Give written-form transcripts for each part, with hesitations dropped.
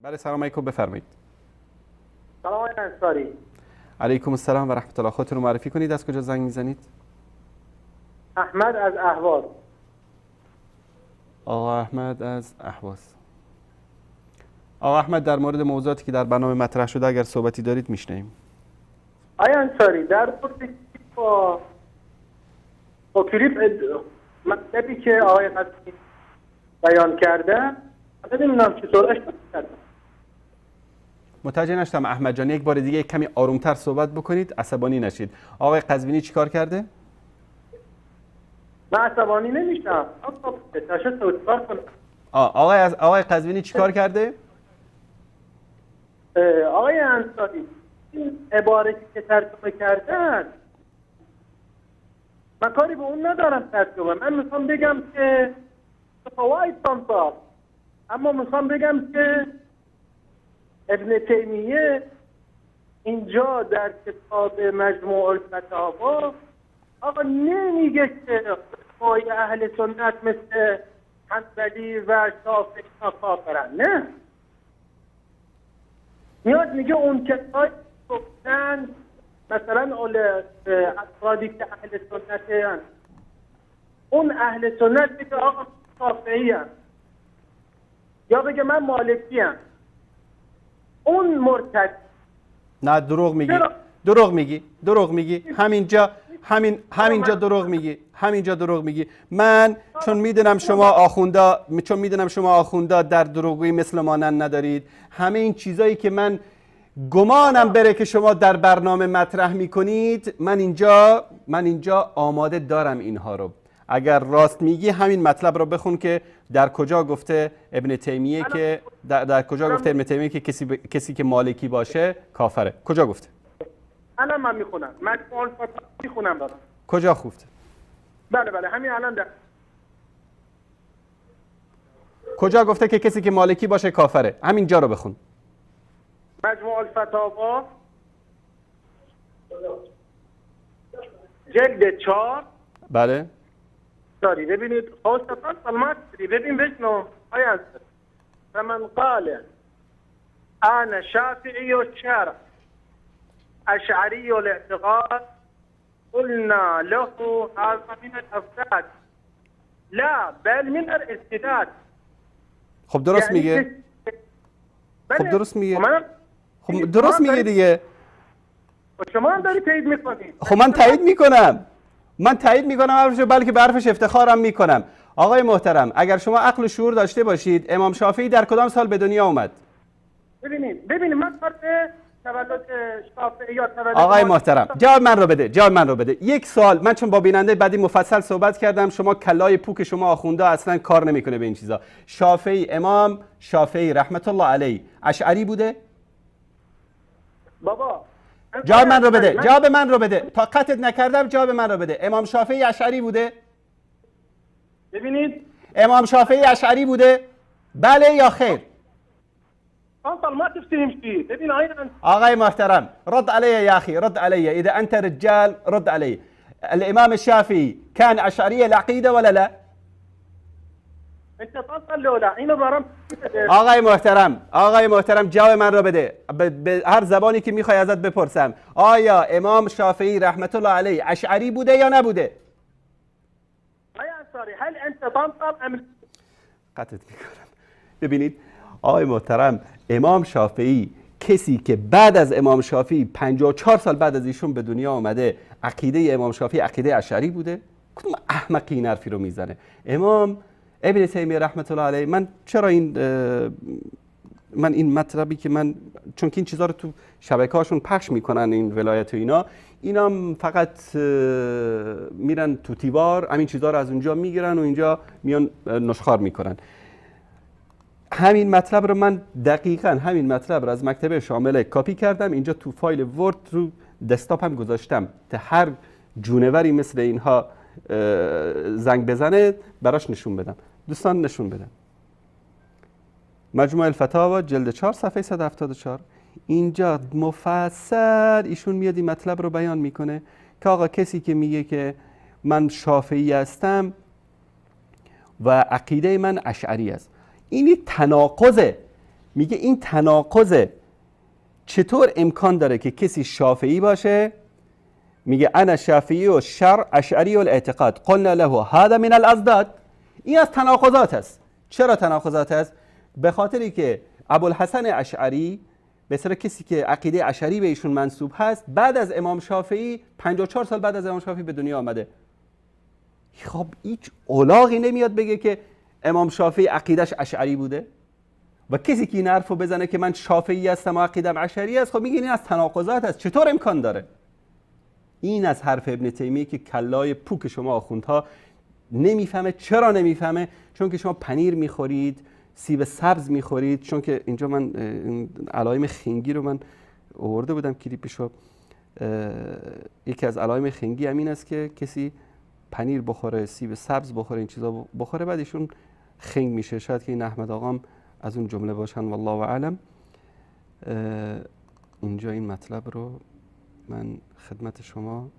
بله سلام علیکم، بفرمایید. سلام آقای انصاری. علیکم السلام و رحمت الله. خودتون رو معرفی کنید، از کجا زنگ میزنید؟ احمد از اهواز. آقا احمد از اهواز. آقا احمد، در مورد موضوعاتی که در برنامه مطرح شده اگر صحبتی دارید میشنویم. آقای انصاری، در مورد با کلیپ مطلبی که آقای قدسی بیان کرده، نمیدونم چطور اشتباه کردم. متوجه نشدم احمد جان، یک بار دیگه کمی آرومتر صحبت بکنید، عصبانی نشید. آقای قزوینی چیکار کرده؟ من عصبانی نمیشم. آقای قزوینی چیکار کرده؟ آقای انصاری، این عبارتی که ترجمه کردن من کاری به اون ندارم. ترجمه من میخوام بگم که فواید تنطار، اما میخوام بگم که ابن تیمیه اینجا در کتاب مجموع الفتاوا آقا نمیگه که علمای اهل سنت مثل حنبلی و شافعی کافرن. نه، میاد میگه اون کسایی گفتن مثلا افرادی که اهل سنت هستند، اون اهل سنت بگه آقا شافعی هست یا بگه من مالکی هم، اون مرتد. نه، دروغ میگی. دروغ میگی. همینجا دروغ میگی. من چون میدونم شما آخوندا در دروغگویی مثل مانند ندارید. همه این چیزایی که من گمانم بره که شما در برنامه مطرح میکنید، من اینجا آماده دارم اینها رو. اگر راست میگی همین مطلب رو بخون که در کجا گفته ابن تیمیه که که کسی که مالکی باشه کافره. کجا گفته؟ الان من میخونم، مجموع الفتاوا میخونم برام. کجا گفته؟ بله همین الان در کجا گفته که کسی که مالکی باشه کافره؟ همینجا رو بخون. مجموع الفتاوا جلد 4. بله. ساری ببینید، خواستان سلمات ببین بشنو آیا فمن قال انا شافعی الشرع اشعری الاعتقاد قلنا له هذا من الافساد لا بل من الاستداد. خب درست میگه. خب درست میگه دیگه. شما هم داری تایید میکنید. خب من تایید میکنم حرفشو، بلکه به حرفش افتخارم میکنم. آقای محترم، اگر شما عقل و شعور داشته باشید، امام شافعی در کدام سال به دنیا اومد؟ ببینید من فرق تولد شافعی یا تولد آقای محترم، جواب من رو بده. یک سال، من چون با بیننده بعدی مفصل صحبت کردم، شما کلای پوک شما آخونده اصلا کار نمیکنه به این چیزا. امام شافعی رحمت الله علیه اشعری بوده؟ بابا جواب من رو بده. تا قطعت نکردم جواب من رو بده. امام شافعی اشعری بوده؟ ببینید، امام شافعی اشعری بوده؟ بله یا خیر؟ ما تفتیم چی؟ ببین آقای محترم، رد علي يا اخي، رد علي. اذا انت رجال رد علي. الامام الشافعي كان اشعري العقيده ولا لا؟ انت تصل ولا اینو برام. آقای محترم جواب من رو بده. به هر زبانی که میخوای ازت بپرسم. آیا امام شافعی رحمت الله علیه اشعری بوده یا نبوده؟ آیا انصاری هل انت تنطق ام قطعت میکنم. ببینید آقای محترم، امام شافعی، کسی که بعد از امام شافعی 54 سال بعد از ایشون به دنیا آمده، عقیده امام شافعی عقیده اشعری بوده؟ کدوم احمقی این حرفی رو میزنه؟ امام ابن تیمیه رحمت الله علیه، من این مطلبی که چون که این چیزا رو تو شبکه‌هاشون پخش میکنن، این ولایت و اینا فقط میرن تو تیوار، همین چیزا رو از اونجا میگیرن و اینجا میان نشخوار میکنن. همین مطلب رو من دقیقاً همین مطلب رو از مکتبه شامله کاپی کردم، اینجا تو فایل ورد رو دسکتاپم گذاشتم تا هر جونوری مثل اینها زنگ بزنه براش نشون بدم. دوستان نشون بدم. مجموع الفتاوا جلد 4 صفحه 174. اینجا مفصل ایشون میاد این مطلب رو بیان میکنه که آقا کسی که میگه که من شافعی هستم و عقیده من اشعری است. این تناقضه. میگه این تناقضه. چطور امکان داره که کسی شافعی باشه؟ میگه انا شافعی و شرع اشعری و الاعتقاد قلنا له هذا من الازداد. این از تناقضات است. چرا تناقضات است؟ به خاطری که ابوالحسن اشعری به اصطلاح کسی که عقیده اشعری به ایشون منسوب هست، بعد از امام شافعی 54 سال بعد از امام شافعی به دنیا آمده. خب هیچ اولاغی نمیاد بگه که امام شافعی عقیدش اشعری بوده و کسی که این حرفو بزنه که من شافعی هستم و عقیدم اشعری است، خب میگه این از تناقضات است. چطور امکان داره؟ این از حرف ابن تیمیه که کلای پوک شما آخوندها نمیفهمه. چرا نمیفهمه؟ چون که شما پنیر میخورید، سیب سبز میخورید. چون که اینجا من علائم خنگی رو من آورده بودم کلیپشو. یکی از علائم خنگی همین است که کسی پنیر بخوره، سیب سبز بخوره، این چیزا بخوره، بعد ایشون خنگ میشه. شاید که این احمد آقام از اون جمله باشن، والله اعلم. اینجا این مطلب رو من خدمت شما،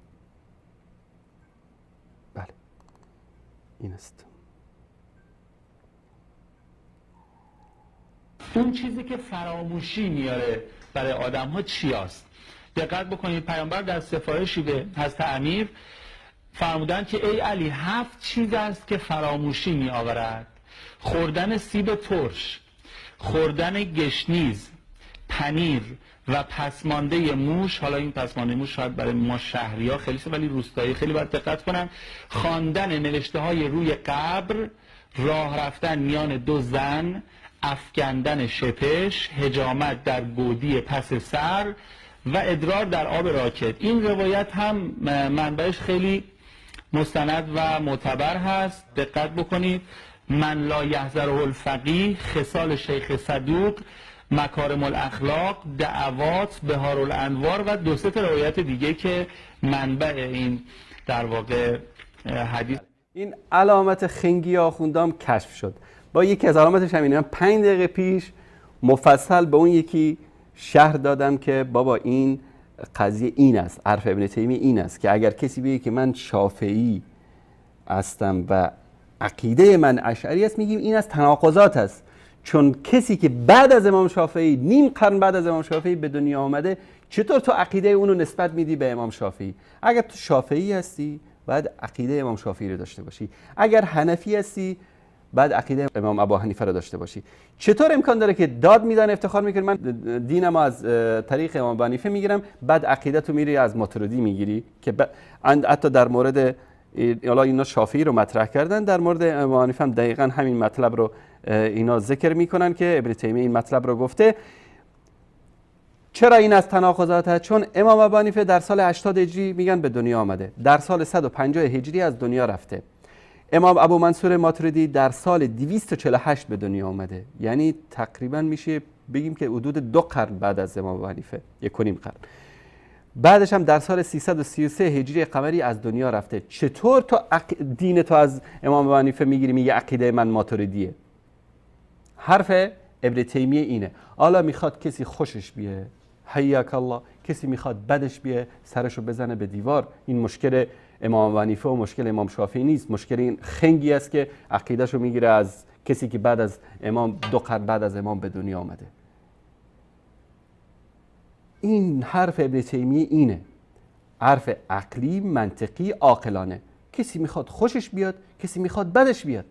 بله این است. اون چیزی که فراموشی میاره برای آدم ها چی است؟ دقت بکنید پیامبر در سفارشی به حضرت امیر فرمودند که ای علی 7 چیز است که فراموشی می آورد: خوردن سیب ترش، خوردن گشنیز، پنیر و پسمانده موش. حالا این پسمانده موش شاید برای ما شهریا خیلی ولی روستایی خیلی باید دقت کنن. خواندن نوشته های روی قبر، راه رفتن میان دو زن، افکندن شپش، حجامت در گودی پس سر و ادرار در آب راکد. این روایت هم منبعش خیلی مستند و معتبر هست. دقت بکنید: من لا یحذره الفقیه، خصال شیخ صدوق، مکارم الاخلاق، دعوات، بهار الانوار و 2-3 روایت دیگه که منبع این در واقع حدیث. این علامت خنگی آخوندام کشف شد. با یکی از علامتش همینه. من 5 دقیقه پیش مفصل به اون یکی شرح دادم که بابا این قضیه این است، حرف ابن تیمیه این است که اگر کسی بگه که من شافعی هستم و عقیده من اشعری است، میگیم این از تناقضات است. چون کسی که بعد از امام شافعی، نیم قرن بعد از امام شافعی به دنیا آمده، چطور تو عقیده اونو نسبت میدی به امام شافعی؟ اگر تو شافعی هستی باید عقیده امام شافعی رو داشته باشی. اگر حنفی هستی بعد عقیده امام ابو حنیفه رو داشته باشی. چطور امکان داره که داد میدن افتخار میکنی من دینم از طریق امام ابو حنیفه میگیرم، بعد عقیده تو میری از ماتریدی میگیری؟ که حتی در مورد حالا اینا شافعی رو مطرح کردن، در مورد امام ابو حنیفه هم دقیقاً همین مطلب رو اینا ذکر میکنن که ابن تیمیه این مطلب رو گفته. چرا این از تناقضات هست؟ چون امام ابو حنیفه در سال 80 هجری میگن به دنیا آمده، در سال 150 هجری از دنیا رفته. امام ابو منصور ماتریدی در سال 248 به دنیا آمده، یعنی تقریبا میشه بگیم که حدود 2 قرن بعد از امام ابو حنیفه، 1.5 قرن. بعدش هم در سال 333 هجری قمری از دنیا رفته. چطور تو دین تو از امام ابو حنیفه میگیری میگه عقیده من ماتریدیه؟ حرف ابن تیمیه اینه. حالا میخواد کسی خوشش بیه حیاک الله، کسی میخواد بدش بیه سرشو بزنه به دیوار. این مشکل امام ابو حنیفه و مشکل امام شافعی نیست. مشکل این خنگی است که عقیدهشو میگیره از کسی که بعد از امام 2 قرن بعد از امام به دنیا آمده. این حرف ابن تیمیه اینه، حرف عقلی، منطقی، عاقلانه. کسی میخواد خوشش بیاد، کسی میخواد بدش بیاد.